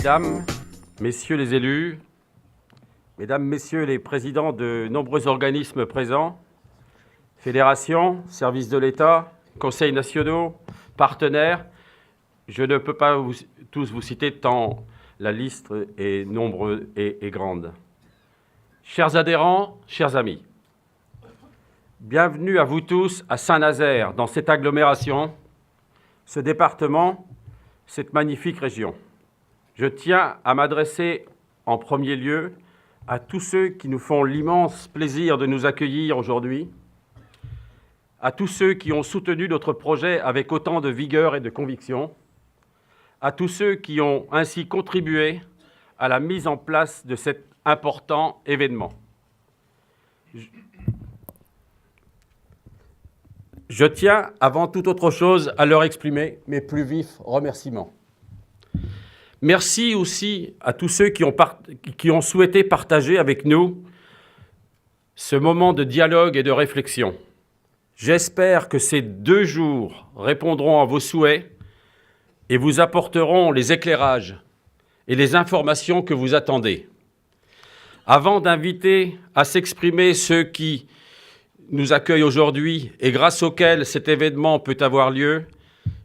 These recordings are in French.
Mesdames, Messieurs les élus, Mesdames, Messieurs les présidents de nombreux organismes présents, fédérations, services de l'État, conseils nationaux, partenaires, je ne peux pas tous vous citer tant la liste est nombreuse et grande. Chers adhérents, chers amis, bienvenue à vous tous à Saint-Nazaire, dans cette agglomération, ce département, cette magnifique région. Je tiens à m'adresser en premier lieu à tous ceux qui nous font l'immense plaisir de nous accueillir aujourd'hui, à tous ceux qui ont soutenu notre projet avec autant de vigueur et de conviction, à tous ceux qui ont ainsi contribué à la mise en place de cet important événement. Je tiens, avant toute autre chose, à leur exprimer mes plus vifs remerciements. Merci aussi à tous ceux qui ont souhaité partager avec nous ce moment de dialogue et de réflexion. J'espère que ces 2 jours répondront à vos souhaits et vous apporteront les éclairages et les informations que vous attendez. Avant d'inviter à s'exprimer ceux qui nous accueillent aujourd'hui et grâce auxquels cet événement peut avoir lieu,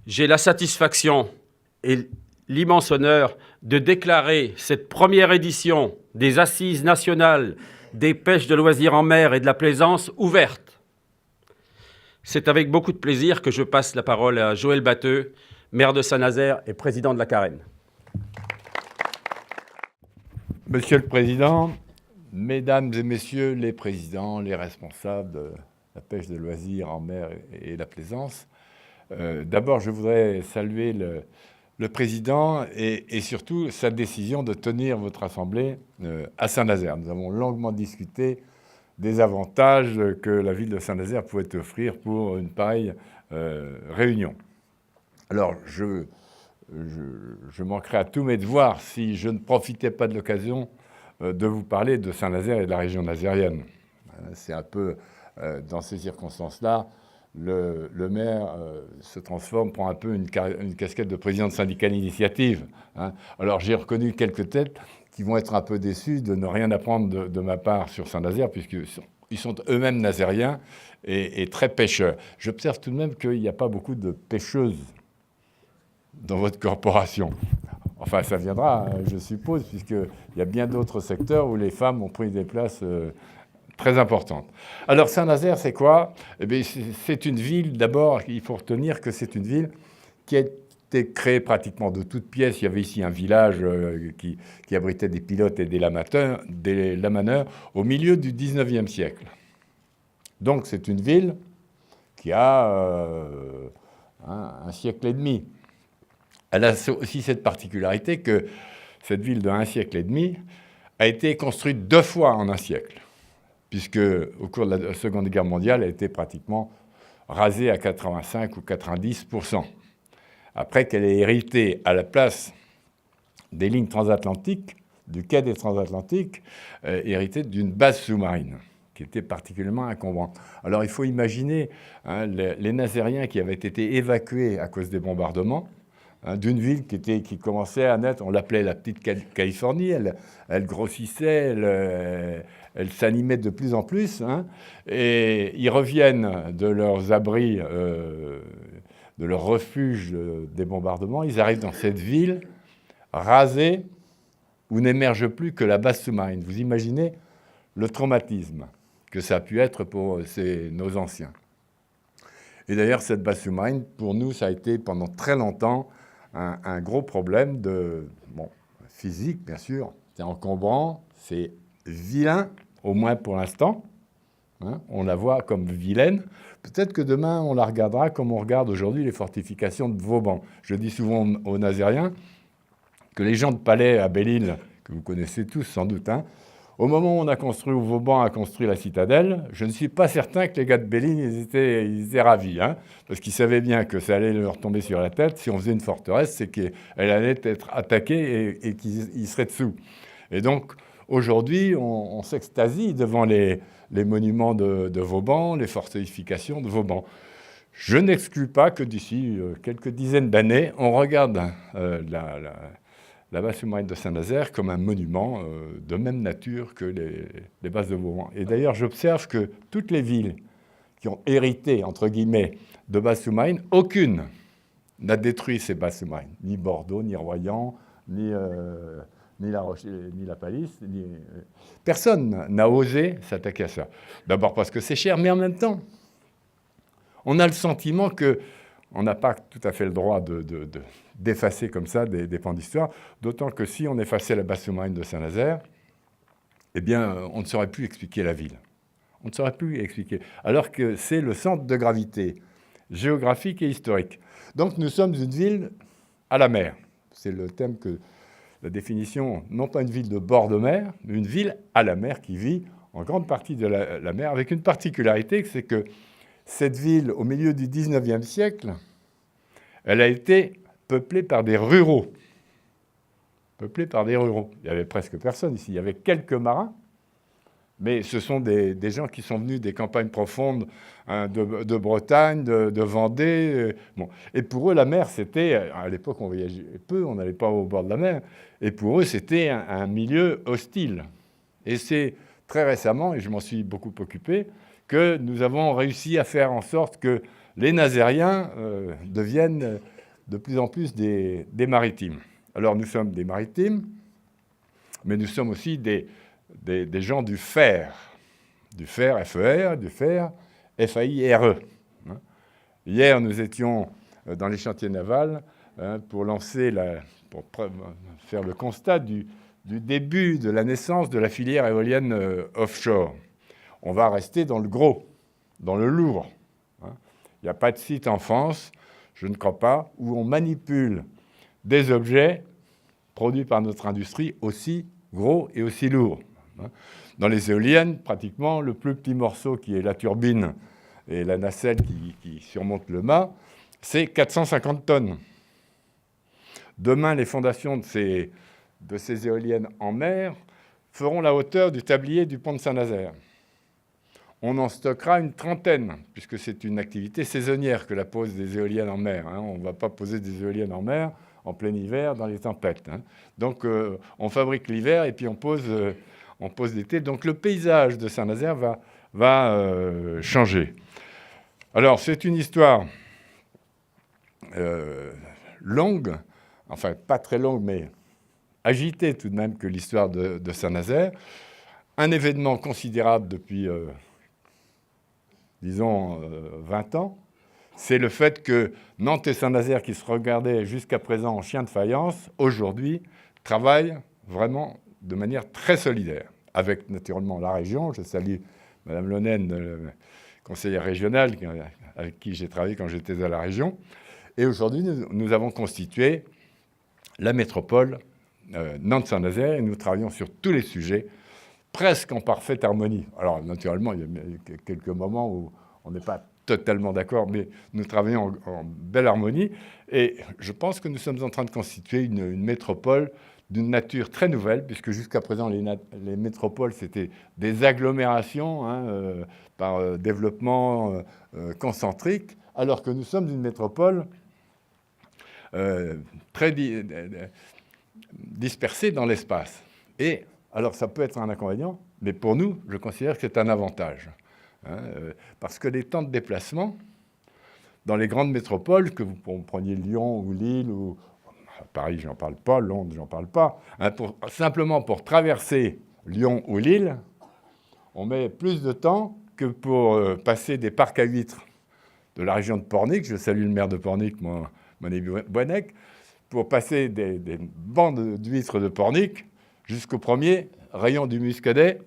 j'ai la satisfaction et l'immense honneur de déclarer cette première édition des Assises nationales des pêches de loisirs en mer et de la plaisance ouverte. C'est avec beaucoup de plaisir que je passe la parole à Joël Batteux, maire de Saint-Nazaire et président de la Carène. Monsieur le Président, Mesdames et Messieurs les présidents, les responsables de la pêche de loisirs en mer et la plaisance, d'abord je voudrais saluer le Président et surtout sa décision de tenir votre Assemblée à Saint-Nazaire. Nous avons longuement discuté des avantages que la ville de Saint-Nazaire pouvait offrir pour une pareille réunion. Alors, je manquerais à tous mes devoirs si je ne profitais pas de l'occasion de vous parler de Saint-Nazaire et de la région nazérienne. C'est un peu dans ces circonstances-là, le maire se transforme, prend un peu une casquette de président de syndicat d'initiative. Alors j'ai reconnu quelques têtes qui vont être un peu déçus de ne rien apprendre de ma part sur Saint-Nazaire, puisqu'ils sont eux-mêmes nazériens et très pêcheurs. J'observe tout de même qu'il n'y a pas beaucoup de pêcheuses dans votre corporation. Enfin, ça viendra, je suppose, puisqu'il y a bien d'autres secteurs où les femmes ont pris des places très importantes. Alors, Saint-Nazaire, c'est quoi? Eh bien, c'est une ville, d'abord, il faut retenir que c'est une ville qui a été créée pratiquement de toutes pièces. Il y avait ici un village qui abritait des pilotes et des lamaneurs au milieu du 19e siècle. Donc, c'est une ville qui a un siècle et demi. Elle a aussi cette particularité que cette ville de 1 siècle et demi a été construite 2 fois en 1 siècle, puisque au cours de la Seconde Guerre mondiale, elle a été pratiquement rasée à 85 ou 90%. Après qu'elle ait hérité à la place des lignes transatlantiques, du quai des transatlantiques, hérité d'une base sous-marine qui était particulièrement encombrante. Alors il faut imaginer les Nazériens qui avaient été évacués à cause des bombardements, d'une ville qui commençait à naître, on l'appelait la petite Californie, elle grossissait, elle s'animait de plus en plus, et ils reviennent de leurs abris, de leur refuge des bombardements, ils arrivent dans cette ville rasée où n'émerge plus que la base sous-marine. Vous imaginez le traumatisme que ça a pu être pour nos anciens. Et d'ailleurs, cette base sous-marine, pour nous, ça a été pendant très longtemps un gros problème physique, bien sûr. C'est encombrant, c'est vilain, au moins pour l'instant. On la voit comme vilaine. Peut-être que demain, on la regardera comme on regarde aujourd'hui les fortifications de Vauban. Je dis souvent aux Nazériens que les gens de Palais à Belle-Île, que vous connaissez tous sans doute, au moment où on a construit, où Vauban a construit la citadelle, je ne suis pas certain que les gars de Belle-Île, ils étaient ravis, parce qu'ils savaient bien que ça allait leur tomber sur la tête. Si on faisait une forteresse, c'est qu'elle allait être attaquée et qu'ils seraient dessous. Et donc, aujourd'hui, on s'extasie devant les monuments de Vauban, les fortifications de Vauban. Je n'exclus pas que d'ici quelques dizaines d'années, on regarde la base sous-marine de Saint-Nazaire comme un monument de même nature que les bases de Vauban. Et d'ailleurs, j'observe que toutes les villes qui ont hérité, entre guillemets, de bases sous-marines, aucune n'a détruit ces bases sous-marines. Ni Bordeaux, ni Royan, ni La Roche, ni la Palisse. Personne n'a osé s'attaquer à ça. D'abord parce que c'est cher, mais en même temps, on a le sentiment qu'on n'a pas tout à fait le droit d'effacer comme ça des pans d'histoire, d'autant que si on effaçait la base sous-marine de Saint-Nazaire, eh bien, on ne saurait plus expliquer la ville. On ne saurait plus expliquer. Alors que c'est le centre de gravité géographique et historique. Donc, nous sommes une ville à la mer. C'est le thème que la définition, non pas une ville de bord de mer, mais une ville à la mer qui vit en grande partie de la mer, avec une particularité, c'est que cette ville, au milieu du 19e siècle, elle a été peuplée par des ruraux. Peuplée par des ruraux. Il n'y avait presque personne ici. Il y avait quelques marins, mais ce sont des gens qui sont venus des campagnes profondes hein, de Bretagne, de Vendée. Bon. Et pour eux, la mer, c'était... À l'époque, on voyageait peu, on n'allait pas au bord de la mer. Et pour eux, c'était un milieu hostile. Et c'est très récemment, et je m'en suis beaucoup occupé, que nous avons réussi à faire en sorte que les Nazériens deviennent de plus en plus des maritimes. Alors, nous sommes des maritimes, mais nous sommes aussi des gens du fer, FER, du fer, FAIRE. Hier, nous étions dans les chantiers navals pour faire le constat du début de la naissance de la filière éolienne offshore. On va rester dans le gros, dans le lourd. Il n'y a pas de site en France, je ne crois pas, où on manipule des objets produits par notre industrie aussi gros et aussi lourds. Dans les éoliennes, pratiquement, le plus petit morceau qui est la turbine et la nacelle qui surmonte le mât, c'est 450 tonnes. Demain, les fondations de ces éoliennes en mer feront la hauteur du tablier du pont de Saint-Nazaire. On en stockera une trentaine, puisque c'est une activité saisonnière que la pose des éoliennes en mer. On ne va pas poser des éoliennes en mer en plein hiver dans les tempêtes. Donc, on fabrique l'hiver et puis on pose l'été. Donc, le paysage de Saint-Nazaire va changer. Alors, c'est une histoire longue, enfin, pas très longue, mais agitée tout de même que l'histoire de Saint-Nazaire. Un événement considérable depuis... disons, 20 ans, c'est le fait que Nantes et Saint-Nazaire, qui se regardaient jusqu'à présent en chien de faïence, aujourd'hui, travaillent vraiment de manière très solidaire, avec naturellement la région. Je salue Mme Lonen, conseillère régionale, avec qui j'ai travaillé quand j'étais à la région. Et aujourd'hui, nous avons constitué la métropole Nantes-Saint-Nazaire, et nous travaillons sur tous les sujets, presque en parfaite harmonie. Alors, naturellement, il y a quelques moments où on n'est pas totalement d'accord, mais nous travaillons en belle harmonie. Et je pense que nous sommes en train de constituer une métropole d'une nature très nouvelle, puisque jusqu'à présent, les métropoles, c'était des agglomérations par développement concentrique, alors que nous sommes une métropole très dispersée dans l'espace. Et alors, ça peut être un inconvénient, mais pour nous, je considère que c'est un avantage. Parce que les temps de déplacement, dans les grandes métropoles, que vous preniez Lyon ou Lille, ou Paris, j'en parle pas, Londres, j'en parle pas, simplement pour traverser Lyon ou Lille, on met plus de temps que pour passer des parcs à huîtres de la région de Pornic. Je salue le maire de Pornic, Monet Boinec, pour passer des bandes d'huîtres de Pornic jusqu'au premier rayon du Muscadet,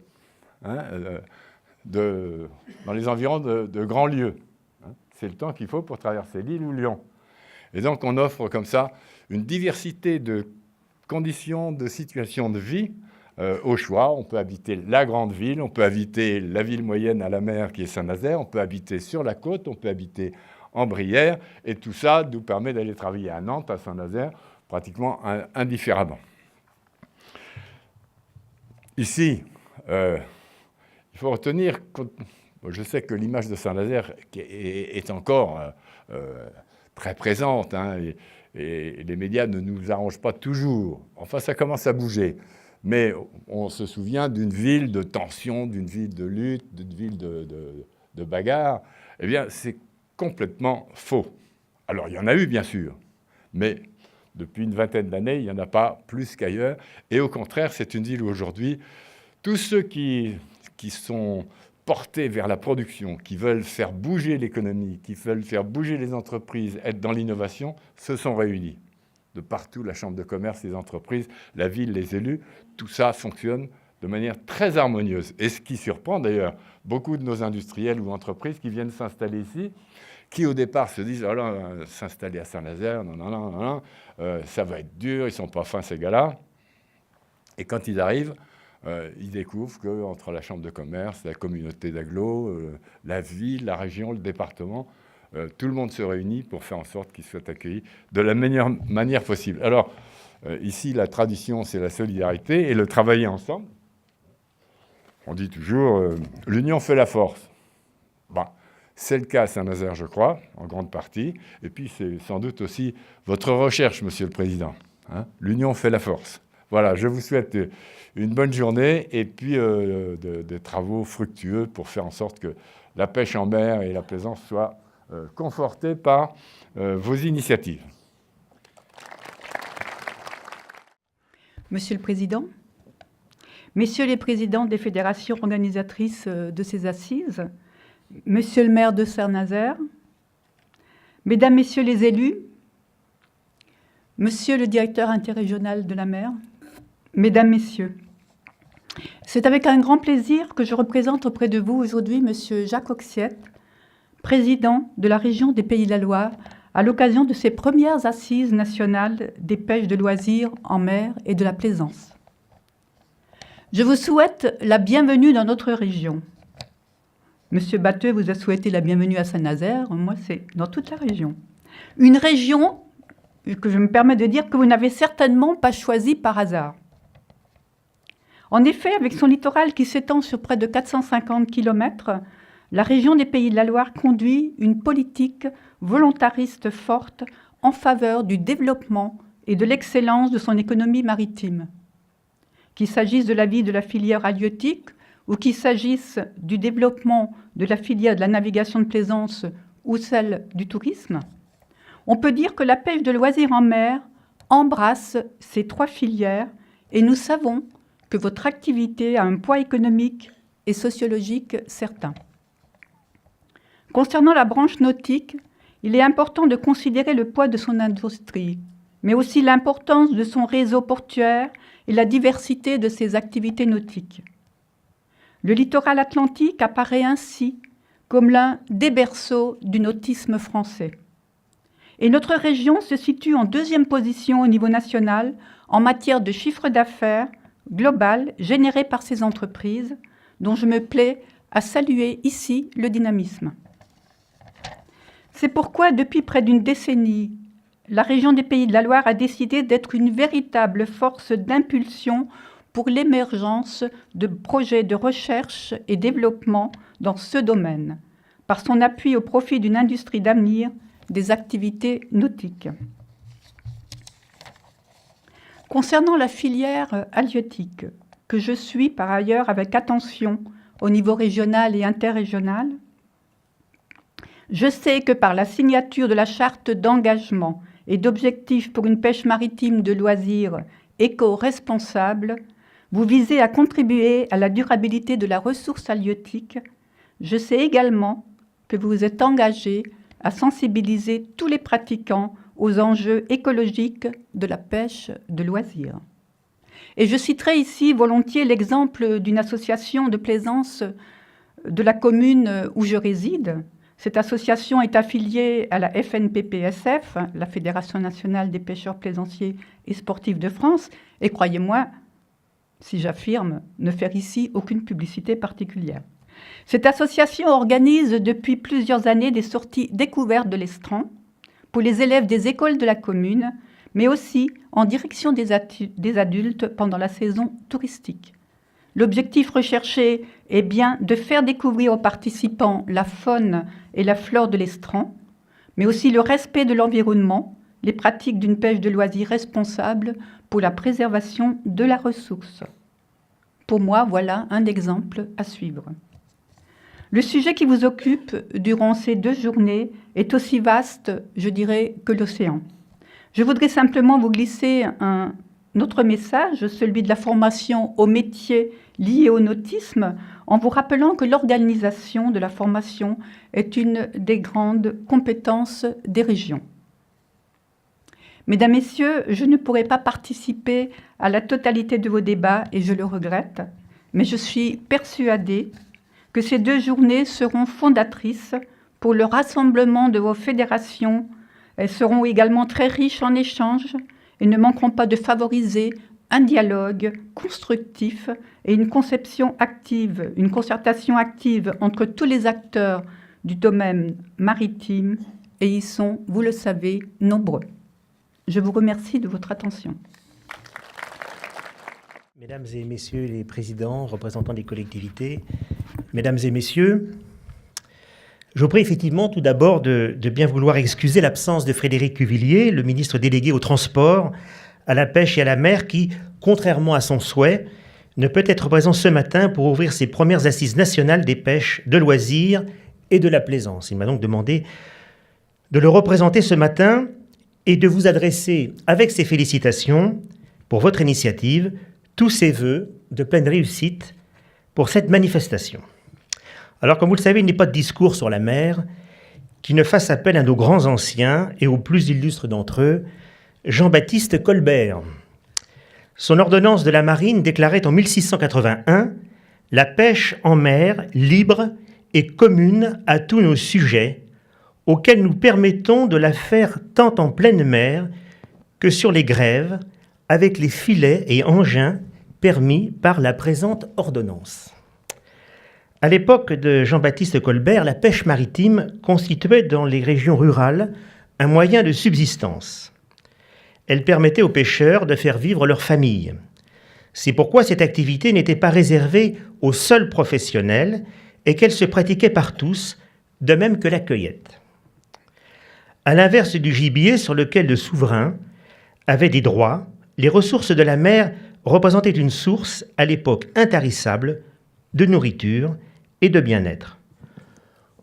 dans les environs de grands lieux. C'est le temps qu'il faut pour traverser Lille ou Lyon. Et donc, on offre comme ça une diversité de conditions, de situations de vie au choix. On peut habiter la grande ville, on peut habiter la ville moyenne à la mer qui est Saint-Nazaire, on peut habiter sur la côte, on peut habiter en Brière, et tout ça nous permet d'aller travailler à Nantes, à Saint-Nazaire, pratiquement indifféremment. Ici, il faut retenir, je sais que l'image de Saint-Nazaire est encore très présente, hein, et les médias ne nous arrangent pas toujours. Enfin, ça commence à bouger. Mais on se souvient d'une ville de tension, d'une ville de lutte, d'une ville de bagarre. Eh bien, c'est complètement faux. Alors, il y en a eu, bien sûr, mais depuis une vingtaine d'années, il n'y en a pas plus qu'ailleurs. Et au contraire, c'est une ville où aujourd'hui, tous ceux qui sont portés vers la production, qui veulent faire bouger l'économie, qui veulent faire bouger les entreprises, être dans l'innovation, se sont réunis. De partout, la chambre de commerce, les entreprises, la ville, les élus, tout ça fonctionne de manière très harmonieuse. Et ce qui surprend d'ailleurs beaucoup de nos industriels ou entreprises qui viennent s'installer ici, qui au départ se disent « Oh là, s'installer à Saint-Nazaire, non, ça va être dur, ils ne sont pas fins ces gars-là ». Et quand ils arrivent, ils découvrent qu'entre la chambre de commerce, la communauté d'agglo, la ville, la région, le département, tout le monde se réunit pour faire en sorte qu'ils soient accueillis de la meilleure manière possible. Alors, ici, la tradition, c'est la solidarité et le travailler ensemble. On dit toujours « l'union fait la force ». Bon, c'est le cas à Saint-Nazaire, je crois, en grande partie. Et puis, c'est sans doute aussi votre recherche, Monsieur le Président. Hein, l'union fait la force. Voilà, je vous souhaite une bonne journée et puis des travaux fructueux pour faire en sorte que la pêche en mer et la plaisance soient confortées par vos initiatives. Monsieur le Président, Messieurs les présidents des fédérations organisatrices de ces assises, Monsieur le maire de Saint-Nazaire, Mesdames, Messieurs les élus, Monsieur le directeur interrégional de la mer, Mesdames, Messieurs, c'est avec un grand plaisir que je représente auprès de vous aujourd'hui Monsieur Jacques Oxiette, président de la région des Pays de la Loire, à l'occasion de ces premières assises nationales des pêches de loisirs en mer et de la plaisance. Je vous souhaite la bienvenue dans notre région. Monsieur Batteux vous a souhaité la bienvenue à Saint-Nazaire, moi c'est dans toute la région. Une région que je me permets de dire que vous n'avez certainement pas choisie par hasard. En effet, avec son littoral qui s'étend sur près de 450 km, la région des Pays de la Loire conduit une politique volontariste forte en faveur du développement et de l'excellence de son économie maritime. Qu'il s'agisse de la vie de la filière halieutique ou qu'il s'agisse du développement de la filière de la navigation de plaisance ou celle du tourisme, on peut dire que la pêche de loisirs en mer embrasse ces trois filières et nous savons que votre activité a un poids économique et sociologique certain. Concernant la branche nautique, il est important de considérer le poids de son industrie, mais aussi l'importance de son réseau portuaire et la diversité de ses activités nautiques. Le littoral atlantique apparaît ainsi comme l'un des berceaux du nautisme français. Et notre région se situe en deuxième position au niveau national en matière de chiffre d'affaires global généré par ces entreprises, dont je me plais à saluer ici le dynamisme. C'est pourquoi, depuis près d'une décennie, la région des Pays de la Loire a décidé d'être une véritable force d'impulsion pour l'émergence de projets de recherche et développement dans ce domaine, par son appui au profit d'une industrie d'avenir des activités nautiques. Concernant la filière halieutique, que je suis par ailleurs avec attention au niveau régional et interrégional, je sais que par la signature de la charte d'engagement et d'objectifs pour une pêche maritime de loisirs éco-responsable, vous visez à contribuer à la durabilité de la ressource halieutique. Je sais également que vous vous êtes engagé à sensibiliser tous les pratiquants aux enjeux écologiques de la pêche de loisirs. Et je citerai ici volontiers l'exemple d'une association de plaisance de la commune où je réside. Cette association est affiliée à la FNPPSF, la Fédération nationale des pêcheurs plaisanciers et sportifs de France, et croyez-moi, si j'affirme ne faire ici aucune publicité particulière. Cette association organise depuis plusieurs années des sorties découvertes de l'estran pour les élèves des écoles de la commune, mais aussi en direction des adultes pendant la saison touristique. L'objectif recherché est bien de faire découvrir aux participants la faune et la flore de l'estran, mais aussi le respect de l'environnement, les pratiques d'une pêche de loisirs responsable pour la préservation de la ressource. Pour moi, voilà un exemple à suivre. Le sujet qui vous occupe durant ces 2 journées est aussi vaste, je dirais, que l'océan. Je voudrais simplement vous glisser un autre message, celui de la formation aux métiers liés au nautisme, en vous rappelant que l'organisation de la formation est une des grandes compétences des régions. Mesdames, Messieurs, je ne pourrai pas participer à la totalité de vos débats et je le regrette, mais je suis persuadée que ces 2 journées seront fondatrices pour le rassemblement de vos fédérations. Elles seront également très riches en échanges et ne manqueront pas de favoriser un dialogue constructif et une conception active, une concertation active entre tous les acteurs du domaine maritime, et ils sont, vous le savez, nombreux. Je vous remercie de votre attention. Mesdames et messieurs les présidents, représentants des collectivités, mesdames et messieurs, je vous prie effectivement tout d'abord de bien vouloir excuser l'absence de Frédéric Cuvillier, le ministre délégué au transport, à la pêche et à la mer, qui, contrairement à son souhait, ne peut être présent ce matin pour ouvrir ses premières assises nationales des pêches, de loisirs et de la plaisance. Il m'a donc demandé de le représenter ce matin et de vous adresser, avec ses félicitations pour votre initiative, tous ses vœux de pleine réussite pour cette manifestation. Alors, comme vous le savez, il n'est pas de discours sur la mer qui ne fasse appel à nos grands anciens et aux plus illustres d'entre eux, Jean-Baptiste Colbert. Son ordonnance de la marine déclarait en 1681 « La pêche en mer, libre et commune à tous nos sujets, auxquels nous permettons de la faire tant en pleine mer que sur les grèves, avec les filets et engins permis par la présente ordonnance. » À l'époque de Jean-Baptiste Colbert, la pêche maritime constituait dans les régions rurales un moyen de subsistance. Elle permettait aux pêcheurs de faire vivre leurs familles. C'est pourquoi cette activité n'était pas réservée aux seuls professionnels et qu'elle se pratiquait par tous, de même que la cueillette. À l'inverse du gibier sur lequel le souverain avait des droits, les ressources de la mer représentaient une source, à l'époque intarissable, de nourriture et de bien-être.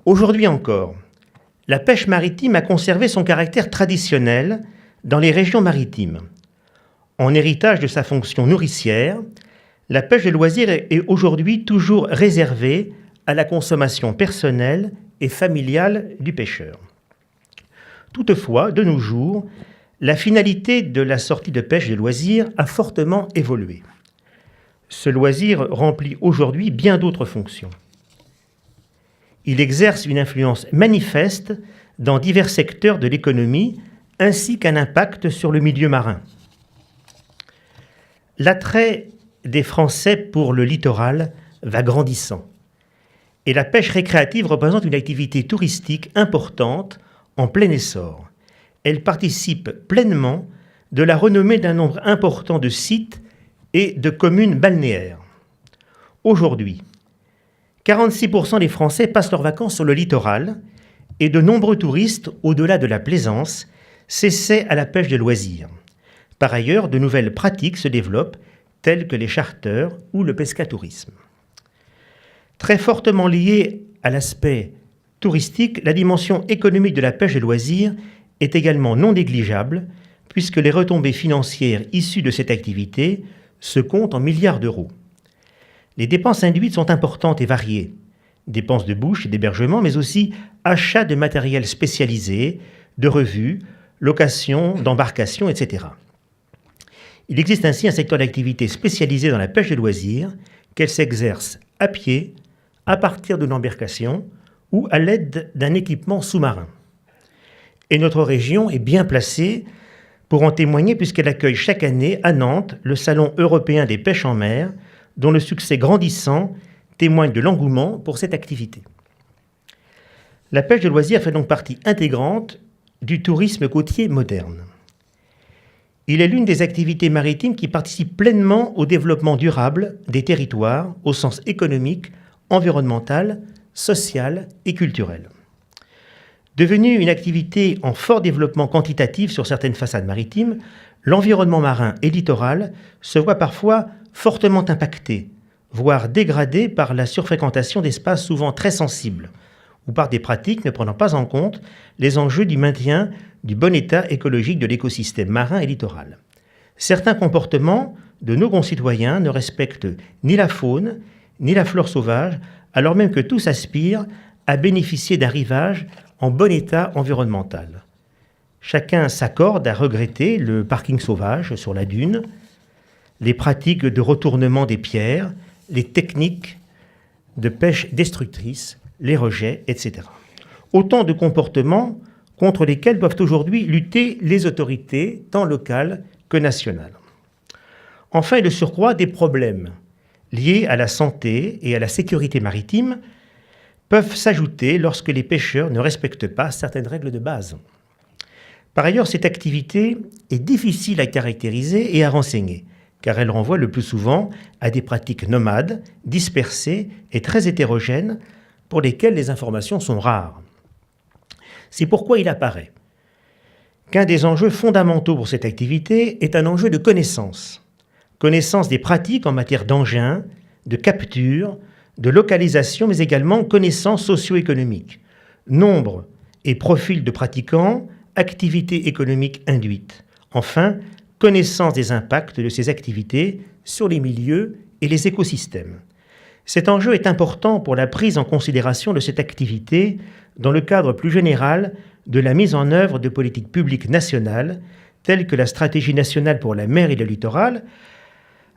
Aujourd'hui encore, la pêche maritime a conservé son caractère traditionnel dans les régions maritimes. En héritage de sa fonction nourricière, la pêche de loisirs est aujourd'hui toujours réservée à la consommation personnelle et familiale du pêcheur. Toutefois, de nos jours, la finalité de la sortie de pêche de loisirs a fortement évolué. Ce loisir remplit aujourd'hui bien d'autres fonctions. Il exerce une influence manifeste dans divers secteurs de l'économie, ainsi qu'un impact sur le milieu marin. L'attrait des Français pour le littoral va grandissant, et la pêche récréative représente une activité touristique importante en plein essor. Elle participe pleinement de la renommée d'un nombre important de sites et de communes balnéaires. Aujourd'hui, 46% des Français passent leurs vacances sur le littoral et de nombreux touristes, au-delà de la plaisance, s'essaient à la pêche de loisirs. Par ailleurs, de nouvelles pratiques se développent, telles que les charters ou le pescatourisme. Très fortement liée à l'aspect touristique, la dimension économique de la pêche de loisirs est également non négligeable, puisque les retombées financières issues de cette activité se comptent en milliards d'euros. Les dépenses induites sont importantes et variées. Dépenses de bouche et d'hébergement, mais aussi achat de matériel spécialisé, de revues, location d'embarcations, etc. Il existe ainsi un secteur d'activité spécialisé dans la pêche de loisirs, qu'elle s'exerce à pied, à partir d'une embarcation ou à l'aide d'un équipement sous-marin. Et notre région est bien placée pour en témoigner puisqu'elle accueille chaque année à Nantes le Salon européen des pêches en mer, dont le succès grandissant témoigne de l'engouement pour cette activité. La pêche de loisirs fait donc partie intégrante du tourisme côtier moderne. Il est l'une des activités maritimes qui participe pleinement au développement durable des territoires au sens économique, environnemental, social et culturel. Devenu une activité en fort développement quantitatif sur certaines façades maritimes, l'environnement marin et littoral se voit parfois fortement impacté, voire dégradé par la surfréquentation d'espaces souvent très sensibles, ou par des pratiques ne prenant pas en compte les enjeux du maintien du bon état écologique de l'écosystème marin et littoral. Certains comportements de nos concitoyens ne respectent ni la faune, ni la flore sauvage, alors même que tous aspirent à bénéficier d'un rivage en bon état environnemental. Chacun s'accorde à regretter le parking sauvage sur la dune, les pratiques de retournement des pierres, les techniques de pêche destructrices, les rejets, etc. Autant de comportements contre lesquels doivent aujourd'hui lutter les autorités, tant locales que nationales. Enfin, et de surcroît, des problèmes liés à la santé et à la sécurité maritime peuvent s'ajouter lorsque les pêcheurs ne respectent pas certaines règles de base. Par ailleurs, cette activité est difficile à caractériser et à renseigner, car elle renvoie le plus souvent à des pratiques nomades, dispersées et très hétérogènes, pour lesquelles les informations sont rares. C'est pourquoi il apparaît qu'un des enjeux fondamentaux pour cette activité est un enjeu de connaissance. Connaissance des pratiques en matière d'engins, de capture, de localisation, mais également connaissance socio-économique, nombre et profil de pratiquants, activités économiques induites. Enfin, connaissance des impacts de ces activités sur les milieux et les écosystèmes. Cet enjeu est important pour la prise en considération de cette activité dans le cadre plus général de la mise en œuvre de politiques publiques nationales, telles que la stratégie nationale pour la mer et le littoral,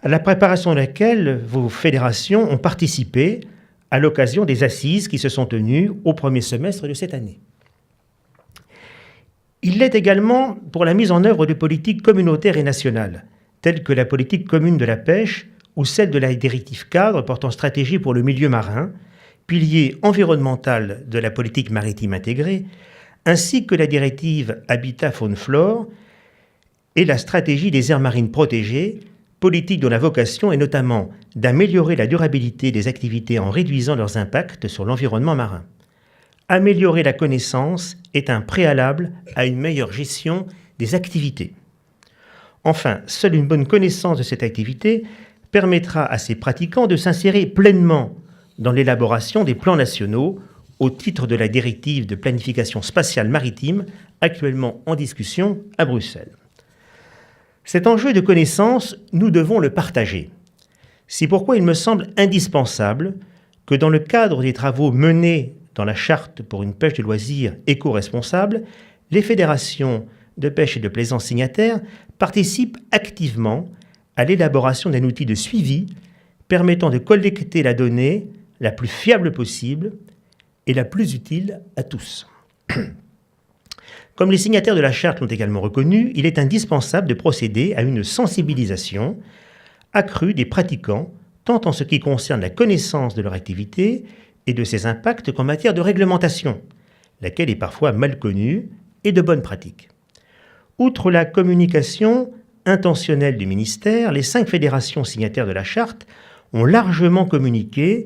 à la préparation de laquelle vos fédérations ont participé à l'occasion des assises qui se sont tenues au premier semestre de cette année. Il l'est également pour la mise en œuvre de politiques communautaires et nationales, telles que la politique commune de la pêche ou celle de la directive cadre portant stratégie pour le milieu marin, pilier environnemental de la politique maritime intégrée, ainsi que la directive Habitat-Faune-Flore et la stratégie des aires marines protégées, politique dont la vocation est notamment d'améliorer la durabilité des activités en réduisant leurs impacts sur l'environnement marin. Améliorer la connaissance est un préalable à une meilleure gestion des activités. Enfin, seule une bonne connaissance de cette activité permettra à ses pratiquants de s'insérer pleinement dans l'élaboration des plans nationaux au titre de la directive de planification spatiale maritime actuellement en discussion à Bruxelles. Cet enjeu de connaissance, nous devons le partager. C'est pourquoi il me semble indispensable que dans le cadre des travaux menés dans la charte pour une pêche de loisirs éco-responsable, les fédérations de pêche et de plaisance signataires participent activement à l'élaboration d'un outil de suivi permettant de collecter la donnée la plus fiable possible et la plus utile à tous. Comme les signataires de la charte l'ont également reconnu, il est indispensable de procéder à une sensibilisation accrue des pratiquants, tant en ce qui concerne la connaissance de leur activité et de ses impacts qu'en matière de réglementation, laquelle est parfois mal connue, et de bonnes pratiques. Outre la communication intentionnelle du ministère, les 5 fédérations signataires de la charte ont largement communiqué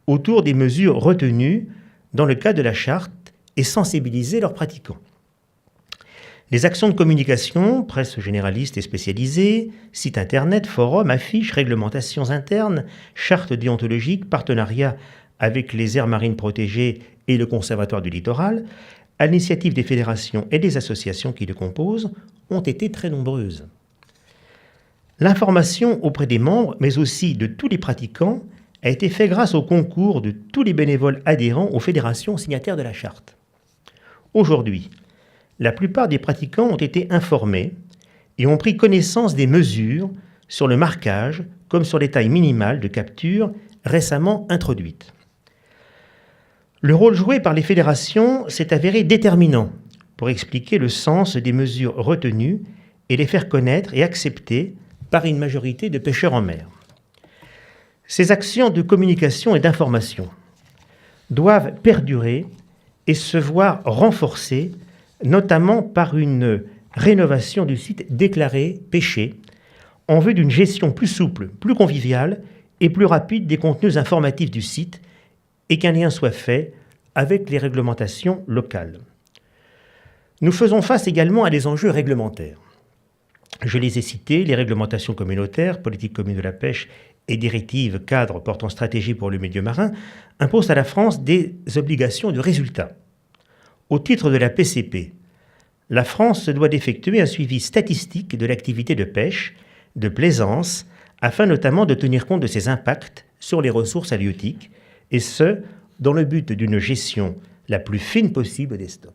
autour des mesures retenues dans le cadre de la charte et sensibilisé leurs pratiquants. Les actions de communication, presse généraliste et spécialisée, sites internet, forums, affiches, réglementations internes, chartes déontologiques, partenariats avec les aires marines protégées et le Conservatoire du littoral, à l'initiative des fédérations et des associations qui le composent, ont été très nombreuses. L'information auprès des membres, mais aussi de tous les pratiquants, a été faite grâce au concours de tous les bénévoles adhérents aux fédérations signataires de la charte. Aujourd'hui, la plupart des pratiquants ont été informés et ont pris connaissance des mesures sur le marquage comme sur les tailles minimales de capture récemment introduites. Le rôle joué par les fédérations s'est avéré déterminant pour expliquer le sens des mesures retenues et les faire connaître et accepter par une majorité de pêcheurs en mer. Ces actions de communication et d'information doivent perdurer et se voir renforcées, notamment par une rénovation du site déclaré pêché, en vue d'une gestion plus souple, plus conviviale et plus rapide des contenus informatifs du site, et qu'un lien soit fait avec les réglementations locales. Nous faisons face également à des enjeux réglementaires. Je les ai cités, les réglementations communautaires, politique commune de la pêche et directives cadres portant stratégie pour le milieu marin imposent à la France des obligations de résultat. Au titre de la PCP, la France se doit d'effectuer un suivi statistique de l'activité de pêche, de plaisance, afin notamment de tenir compte de ses impacts sur les ressources halieutiques, et ce, dans le but d'une gestion la plus fine possible des stocks.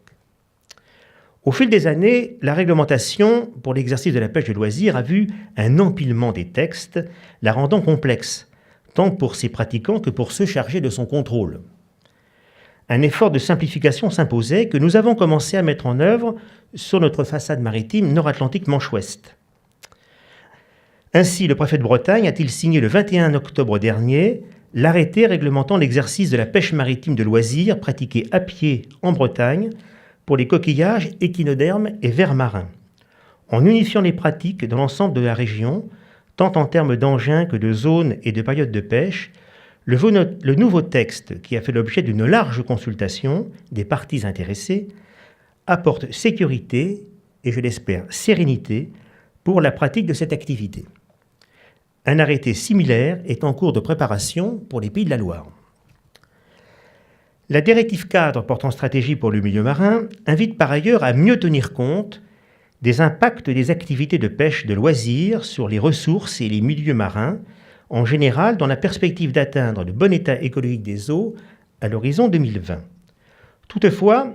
Au fil des années, la réglementation pour l'exercice de la pêche de loisir a vu un empilement des textes, la rendant complexe, tant pour ses pratiquants que pour ceux chargés de son contrôle. Un effort de simplification s'imposait que nous avons commencé à mettre en œuvre sur notre façade maritime nord-atlantique Manche-Ouest. Ainsi, le préfet de Bretagne a-t-il signé le 21 octobre dernier l'arrêté réglementant l'exercice de la pêche maritime de loisir pratiquée à pied en Bretagne pour les coquillages, échinodermes et vers marins, en unifiant les pratiques dans l'ensemble de la région, tant en termes d'engins que de zones et de périodes de pêche. Le nouveau texte, qui a fait l'objet d'une large consultation des parties intéressées, apporte sécurité et, je l'espère, sérénité pour la pratique de cette activité. Un arrêté similaire est en cours de préparation pour les Pays de la Loire. La directive cadre portant stratégie pour le milieu marin invite par ailleurs à mieux tenir compte des impacts des activités de pêche de loisirs sur les ressources et les milieux marins, en général dans la perspective d'atteindre le bon état écologique des eaux à l'horizon 2020. Toutefois,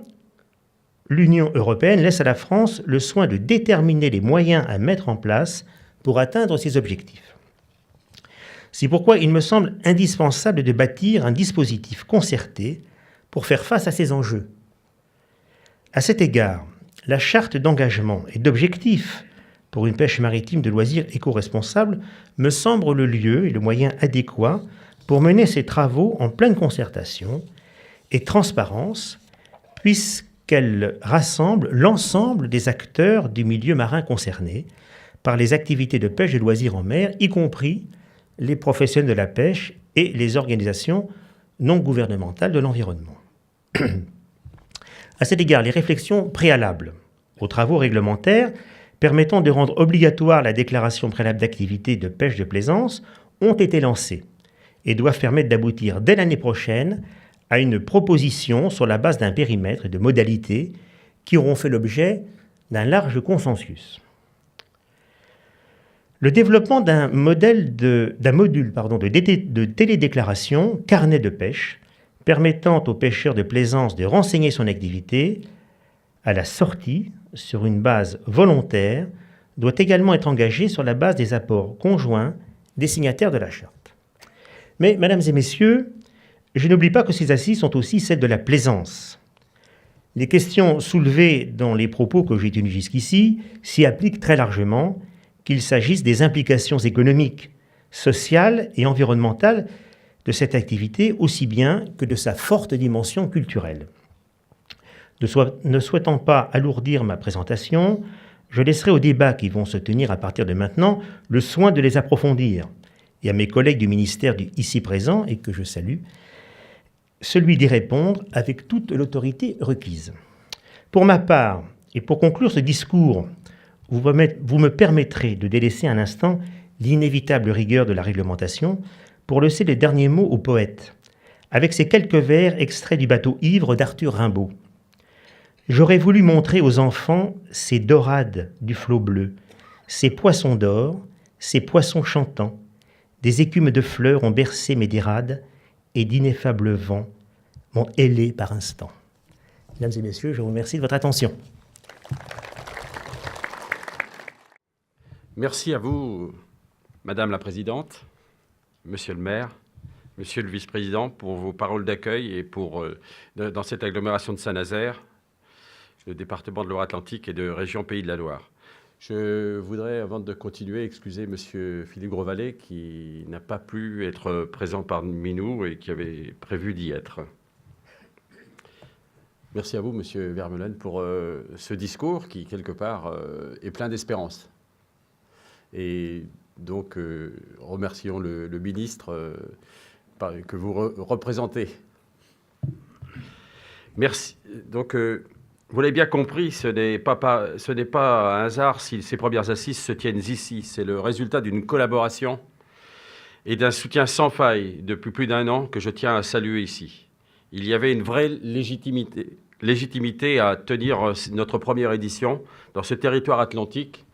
l'Union européenne laisse à la France le soin de déterminer les moyens à mettre en place pour atteindre ces objectifs. C'est pourquoi il me semble indispensable de bâtir un dispositif concerté pour faire face à ces enjeux. À cet égard, la charte d'engagement et d'objectifs pour une pêche maritime de loisirs éco-responsable me semble le lieu et le moyen adéquat pour mener ces travaux en pleine concertation et transparence, puisqu'elle rassemble l'ensemble des acteurs du milieu marin concernés par les activités de pêche de loisirs en mer, y compris les professionnels de la pêche et les organisations non gouvernementales de l'environnement. À cet égard, les réflexions préalables aux travaux réglementaires permettant de rendre obligatoire la déclaration préalable d'activité de pêche de plaisance ont été lancées et doivent permettre d'aboutir dès l'année prochaine à une proposition sur la base d'un périmètre et de modalités qui auront fait l'objet d'un large consensus. Le développement d'un module de télédéclaration, carnet de pêche, permettant aux pêcheurs de plaisance de renseigner son activité à la sortie sur une base volontaire, doit également être engagé sur la base des apports conjoints des signataires de la charte. Mais, mesdames et messieurs, je n'oublie pas que ces assises sont aussi celles de la plaisance. Les questions soulevées dans les propos que j'ai tenus jusqu'ici s'y appliquent très largement, qu'il s'agisse des implications économiques, sociales et environnementales de cette activité, aussi bien que de sa forte dimension culturelle. Ne souhaitant pas alourdir ma présentation, je laisserai aux débats qui vont se tenir à partir de maintenant le soin de les approfondir, et à mes collègues du ministère ici présents, et que je salue, celui d'y répondre avec toute l'autorité requise. Pour ma part, et pour conclure ce discours, vous me permettrez de délaisser un instant l'inévitable rigueur de la réglementation pour laisser les derniers mots au poète, avec ces quelques vers extraits du bateau ivre d'Arthur Rimbaud. J'aurais voulu montrer aux enfants ces dorades du flot bleu, ces poissons d'or, ces poissons chantants. Des écumes de fleurs ont bercé mes dérades et d'ineffables vents m'ont ailé par instants. Mesdames et messieurs, je vous remercie de votre attention. Merci à vous, Madame la Présidente, Monsieur le maire, Monsieur le vice-président, pour vos paroles d'accueil et dans cette agglomération de Saint-Nazaire, le département de Loire-Atlantique et de région Pays de la Loire. Je voudrais, avant de continuer, excuser Monsieur Philippe Grosvalet qui n'a pas pu être présent parmi nous et qui avait prévu d'y être. Merci à vous, Monsieur Vermeulen, pour ce discours qui, quelque part, est plein d'espérance. Et donc, remercions le ministre que vous représentez. Merci. Donc, vous l'avez bien compris, ce n'est pas un hasard si ces premières assises se tiennent ici. C'est le résultat d'une collaboration et d'un soutien sans faille depuis plus d'1 an que je tiens à saluer ici. Il y avait une vraie légitimité à tenir notre première édition dans ce territoire atlantique,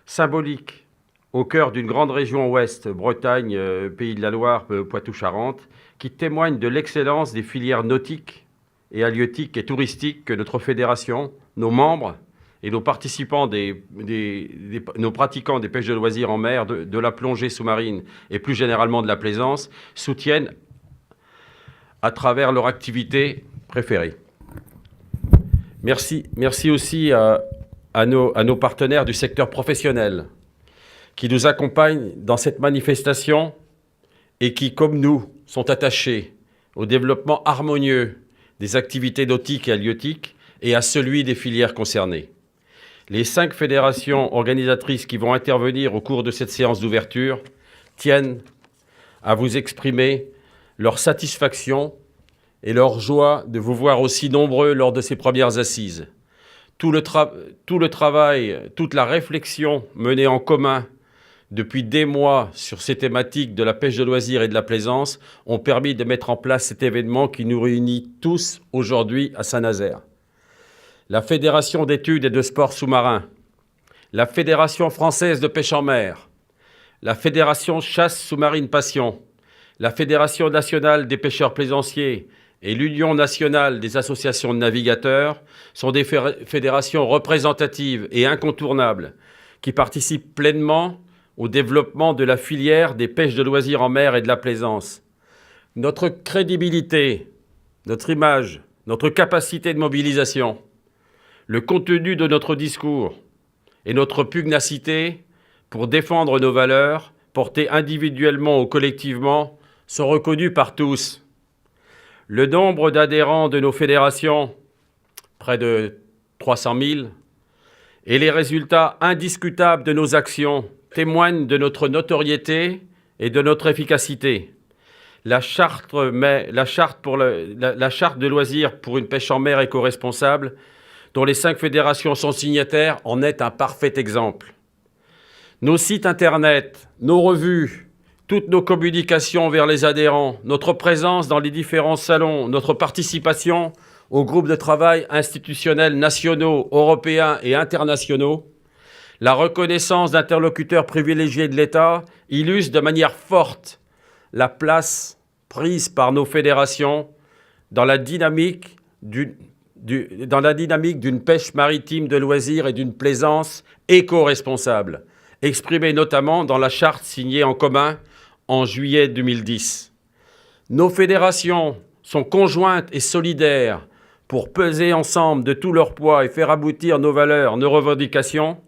symbolique, au cœur d'une grande région ouest, Bretagne, Pays de la Loire, Poitou-Charentes, qui témoigne de l'excellence des filières nautiques et halieutiques et touristiques que notre fédération, nos membres et nos participants, nos pratiquants des pêches de loisirs en mer, de la plongée sous-marine et plus généralement de la plaisance, soutiennent à travers leur activité préférée. Merci aussi à nos partenaires du secteur professionnel qui nous accompagnent dans cette manifestation et qui, comme nous, sont attachés au développement harmonieux des activités nautiques et halieutiques et à celui des filières concernées. Les 5 fédérations organisatrices qui vont intervenir au cours de cette séance d'ouverture tiennent à vous exprimer leur satisfaction et leur joie de vous voir aussi nombreux lors de ces premières assises. Tout le travail, toute la réflexion menée en commun depuis des mois sur ces thématiques de la pêche de loisirs et de la plaisance ont permis de mettre en place cet événement qui nous réunit tous aujourd'hui à Saint-Nazaire. La Fédération d'études et de sports sous-marins, la Fédération française de pêche en mer, la Fédération chasse sous-marine passion, la Fédération nationale des pêcheurs plaisanciers et l'Union nationale des associations de navigateurs sont des fédérations représentatives et incontournables qui participent pleinement au développement de la filière des pêches de loisirs en mer et de la plaisance. Notre crédibilité, notre image, notre capacité de mobilisation, le contenu de notre discours et notre pugnacité pour défendre nos valeurs, portées individuellement ou collectivement, sont reconnus par tous. Le nombre d'adhérents de nos fédérations, près de 300 000, et les résultats indiscutables de nos actions témoignent de notre notoriété et de notre efficacité. La charte de loisirs pour une pêche en mer éco-responsable, dont les 5 fédérations sont signataires, en est un parfait exemple. Nos sites internet, nos revues, toutes nos communications vers les adhérents, notre présence dans les différents salons, notre participation aux groupes de travail institutionnels nationaux, européens et internationaux, la reconnaissance d'interlocuteurs privilégiés de l'État illustre de manière forte la place prise par nos fédérations dans la dynamique d'une pêche maritime de loisirs et d'une plaisance éco-responsable, exprimée notamment dans la charte signée en commun en juillet 2010. Nos fédérations sont conjointes et solidaires pour peser ensemble de tout leur poids et faire aboutir nos valeurs, nos revendications,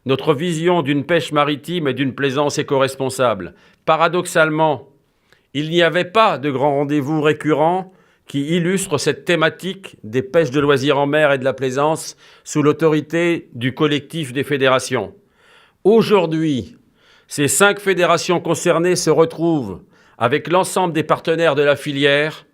notre vision d'une pêche maritime et d'une plaisance éco-responsable. Paradoxalement, il n'y avait pas de grands rendez-vous récurrents qui illustrent cette thématique des pêches de loisirs en mer et de la plaisance sous l'autorité du collectif des fédérations. Aujourd'hui, ces 5 fédérations concernées se retrouvent avec l'ensemble des partenaires de la filière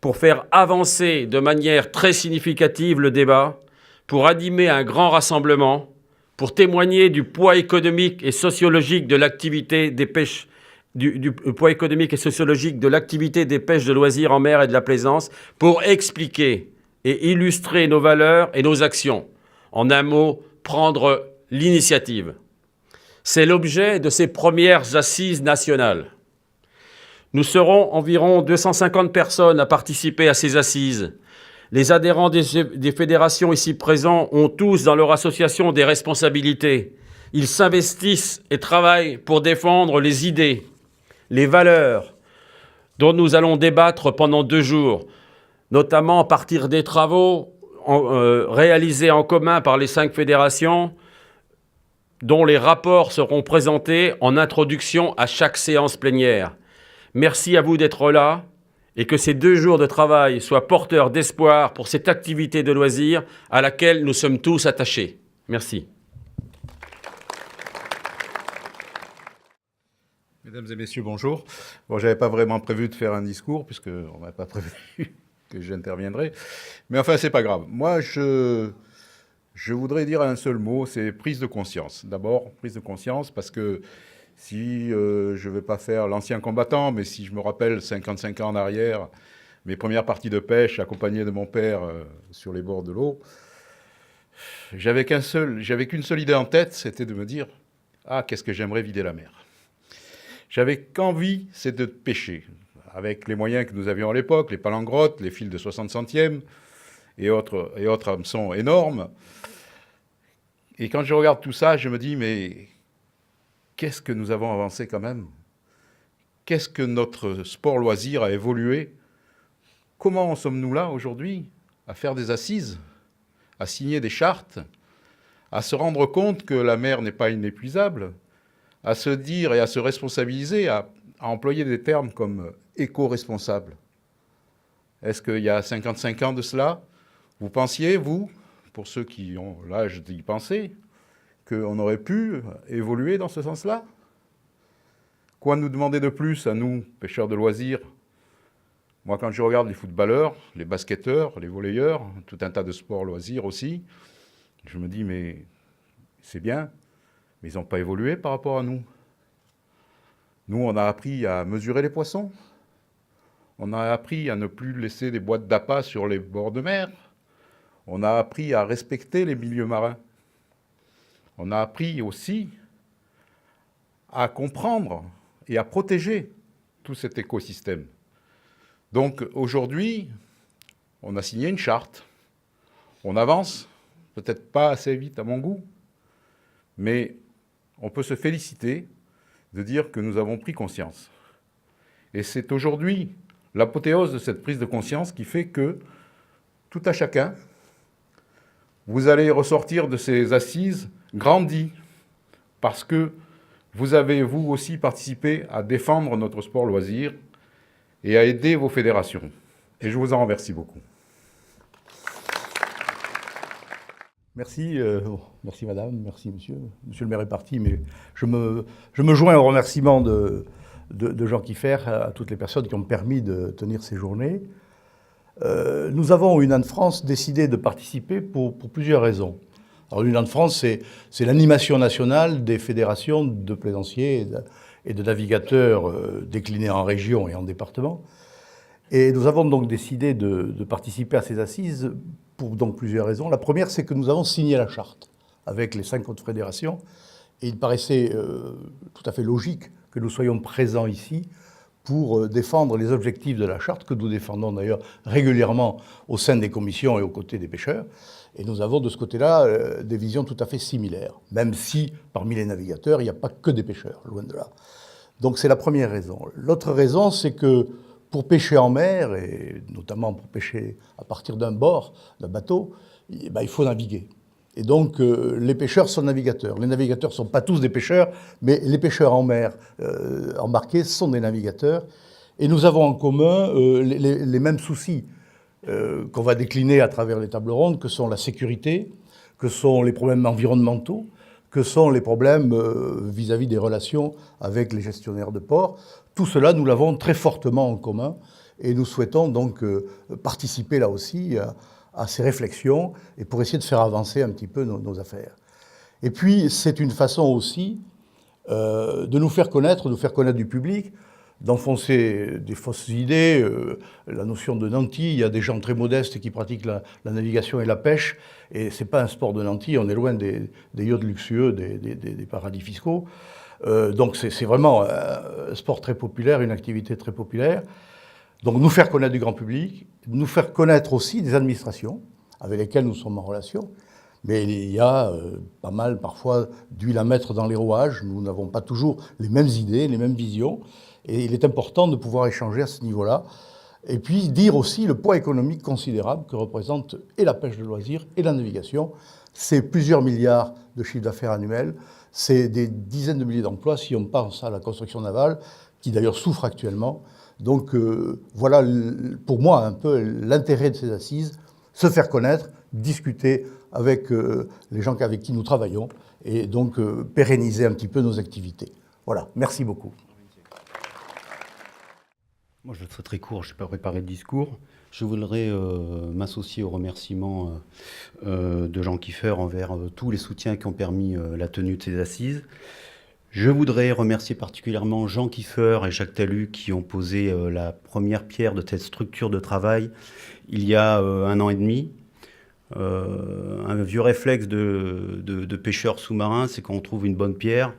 pour faire avancer de manière très significative le débat, pour animer un grand rassemblement, pour témoigner du poids économique et sociologique de l'activité des pêches, du poids économique et sociologique de l'activité des pêches de loisirs en mer et de la plaisance, pour expliquer et illustrer nos valeurs et nos actions. En un mot, prendre l'initiative. C'est l'objet de ces premières assises nationales. Nous serons environ 250 personnes à participer à ces assises. Les adhérents des fédérations ici présents ont tous dans leur association des responsabilités. Ils s'investissent et travaillent pour défendre les idées, les valeurs dont nous allons débattre pendant 2 jours, notamment à partir des travaux réalisés en commun par les 5 fédérations, dont les rapports seront présentés en introduction à chaque séance plénière. Merci à vous d'être là et que ces 2 jours de travail soient porteurs d'espoir pour cette activité de loisir à laquelle nous sommes tous attachés. Merci. Mesdames et messieurs, bonjour. Bon, je n'avais pas vraiment prévu de faire un discours, puisqu'on n'a pas prévu que j'interviendrai. Mais enfin, c'est pas grave. Moi, je Je voudrais dire un seul mot, c'est prise de conscience. D'abord, prise de conscience, parce que si je ne vais pas faire l'ancien combattant, mais si je me rappelle 55 ans en arrière, mes premières parties de pêche accompagnées de mon père sur les bords de l'eau, j'avais qu'une seule idée en tête, c'était de me dire « Ah, qu'est-ce que j'aimerais vider la mer !» J'avais qu'envie, c'est de pêcher, avec les moyens que nous avions à l'époque, les palangrottes, les fils de 60 centièmes et autres hameçons énormes. Et quand je regarde tout ça, je me dis, mais qu'est-ce que nous avons avancé quand même? Qu'est-ce que notre sport loisir a évolué? Comment en sommes-nous là aujourd'hui à faire des assises, à signer des chartes, à se rendre compte que la mer n'est pas inépuisable, à se dire et à se responsabiliser, à employer des termes comme éco-responsable? Est-ce qu'il y a 55 ans de cela, vous pensiez, vous, pour ceux qui ont l'âge d'y penser, qu'on aurait pu évoluer dans ce sens-là? Quoi nous demander de plus à nous, pêcheurs de loisirs? Moi, quand je regarde les footballeurs, les basketteurs, les volleyeurs, tout un tas de sports loisirs aussi, je me dis, mais c'est bien, mais ils n'ont pas évolué par rapport à nous. Nous, on a appris à mesurer les poissons. On a appris à ne plus laisser des boîtes d'appât sur les bords de mer. On a appris à respecter les milieux marins. On a appris aussi à comprendre et à protéger tout cet écosystème. Donc aujourd'hui, on a signé une charte. On avance, peut-être pas assez vite à mon goût, mais on peut se féliciter de dire que nous avons pris conscience. Et c'est aujourd'hui l'apothéose de cette prise de conscience qui fait que tout à chacun, vous allez ressortir de ces assises grandis, parce que vous avez, vous aussi, participé à défendre notre sport loisir et à aider vos fédérations. Et je vous en remercie beaucoup. Merci, merci madame, merci monsieur. Monsieur le maire est parti, mais je me joins au remerciement de Jean Kieffer à toutes les personnes qui ont permis de tenir ces journées. Nous avons, au UNAN France, décidé de participer pour plusieurs raisons. Alors, l'UNAN France, c'est l'animation nationale des fédérations de plaisanciers et de navigateurs déclinés en régions et en départements. Et nous avons donc décidé de participer à ces assises pour donc plusieurs raisons. La première, c'est que nous avons signé la charte avec les 5 autres fédérations. Et il paraissait tout à fait logique que nous soyons présents ici pour défendre les objectifs de la charte, que nous défendons d'ailleurs régulièrement au sein des commissions et aux côtés des pêcheurs. Et nous avons de ce côté-là des visions tout à fait similaires, même si parmi les navigateurs, il n'y a pas que des pêcheurs, loin de là. Donc c'est la première raison. L'autre raison, c'est que pour pêcher en mer, et notamment pour pêcher à partir d'un bord, d'un bateau, il faut naviguer. Et donc, les pêcheurs sont navigateurs. Les navigateurs ne sont pas tous des pêcheurs, mais les pêcheurs en mer embarqués sont des navigateurs. Et nous avons en commun les mêmes soucis qu'on va décliner à travers les tables rondes, que sont la sécurité, que sont les problèmes environnementaux, que sont les problèmes vis-à-vis des relations avec les gestionnaires de port. Tout cela, nous l'avons très fortement en commun. Et nous souhaitons donc participer là aussi à ces réflexions et pour essayer de faire avancer un petit peu nos affaires. Et puis, c'est une façon aussi de nous faire connaître du public, d'enfoncer des fausses idées, la notion de nantis. Il y a des gens très modestes qui pratiquent la navigation et la pêche, et c'est pas un sport de nantis, on est loin des yachts luxueux, des paradis fiscaux. Donc c'est vraiment un sport très populaire, une activité très populaire. Donc nous faire connaître du grand public, nous faire connaître aussi des administrations avec lesquelles nous sommes en relation. Mais il y a pas mal parfois d'huile à mettre dans les rouages. Nous n'avons pas toujours les mêmes idées, les mêmes visions. Et il est important de pouvoir échanger à ce niveau-là. Et puis dire aussi le poids économique considérable que représente et la pêche de loisirs et la navigation. C'est plusieurs milliards de chiffre d'affaires annuel. C'est des dizaines de milliers d'emplois si on pense à la construction navale, qui d'ailleurs souffre actuellement. Donc voilà pour moi un peu l'intérêt de ces assises, se faire connaître, discuter avec les gens avec qui nous travaillons et donc pérenniser un petit peu nos activités. Voilà, merci beaucoup. Moi je serai très court, je n'ai pas préparé de discours. Je voudrais m'associer aux remerciements de Jean Kiefer envers tous les soutiens qui ont permis la tenue de ces assises. Je voudrais remercier particulièrement Jean Kiefer et Jacques Talus qui ont posé la première pierre de cette structure de travail il y a 1 an et demi. Un vieux réflexe de pêcheurs sous-marins, c'est quand on trouve une bonne pierre,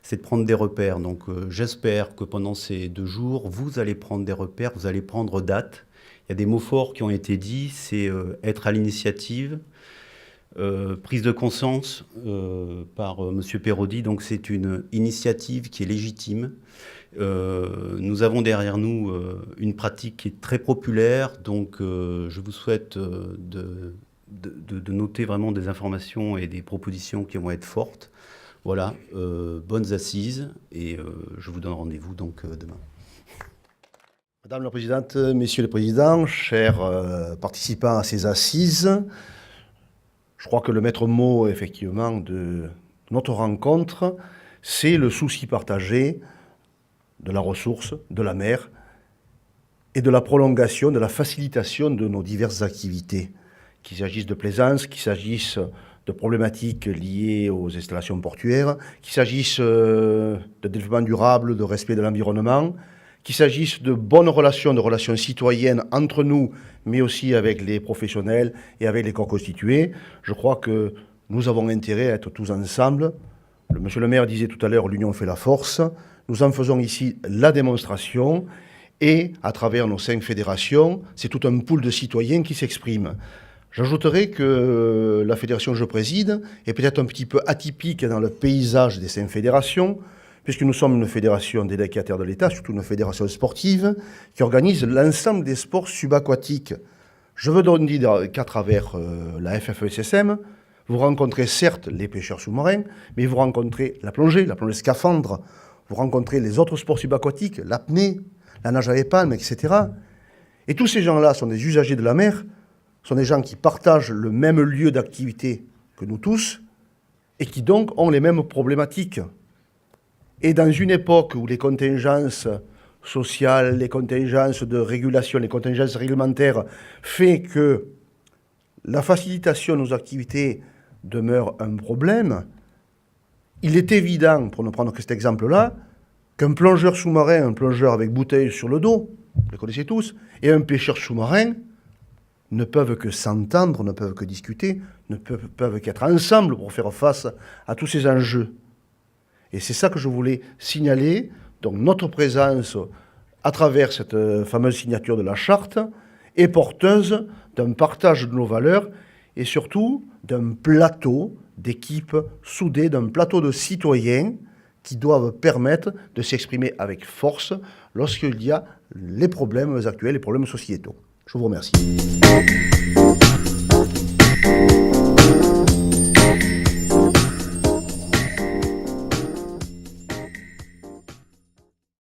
c'est de prendre des repères. Donc j'espère que pendant ces 2 jours, vous allez prendre des repères, vous allez prendre date. Il y a des mots forts qui ont été dits, c'est être à l'initiative, prise de conscience par M. Perrodi, donc c'est une initiative qui est légitime. Nous avons derrière nous une pratique qui est très populaire, donc je vous souhaite de noter vraiment des informations et des propositions qui vont être fortes. Voilà, bonnes assises, et je vous donne rendez-vous donc demain. Madame la Présidente, Messieurs les Présidents, chers participants à ces assises, je crois que le maître mot, effectivement, de notre rencontre, c'est le souci partagé de la ressource, de la mer, et de la prolongation, de la facilitation de nos diverses activités, qu'il s'agisse de plaisance, qu'il s'agisse de problématiques liées aux installations portuaires, qu'il s'agisse de développement durable, de respect de l'environnement, qu'il s'agisse de bonnes relations, de relations citoyennes entre nous, mais aussi avec les professionnels et avec les corps constitués. Je crois que nous avons intérêt à être tous ensemble. Monsieur le maire disait tout à l'heure, l'union fait la force. Nous en faisons ici la démonstration. Et à travers nos 5 fédérations, c'est tout un pool de citoyens qui s'expriment. J'ajouterai que la fédération que je préside est peut-être un petit peu atypique dans le paysage des 5 fédérations, puisque nous sommes une fédération délégataire de l'État, surtout une fédération sportive, qui organise l'ensemble des sports subaquatiques. Je veux donc dire qu'à travers la FFESSM, vous rencontrez certes les pêcheurs sous-marins, mais vous rencontrez la plongée scaphandre, vous rencontrez les autres sports subaquatiques, l'apnée, la nage à épalme, etc. Et tous ces gens-là sont des usagers de la mer, sont des gens qui partagent le même lieu d'activité que nous tous, et qui donc ont les mêmes problématiques. Et dans une époque où les contingences sociales, les contingences de régulation, les contingences réglementaires fait que la facilitation de nos activités demeure un problème, il est évident, pour ne prendre que cet exemple-là, qu'un plongeur sous-marin, un plongeur avec bouteille sur le dos, vous le connaissez tous, et un pêcheur sous-marin ne peuvent que s'entendre, ne peuvent que discuter, ne peuvent qu'être ensemble pour faire face à tous ces enjeux. Et c'est ça que je voulais signaler. Donc notre présence à travers cette fameuse signature de la charte est porteuse d'un partage de nos valeurs et surtout d'un plateau d'équipes soudées, d'un plateau de citoyens qui doivent permettre de s'exprimer avec force lorsqu'il y a les problèmes actuels, les problèmes sociétaux. Je vous remercie.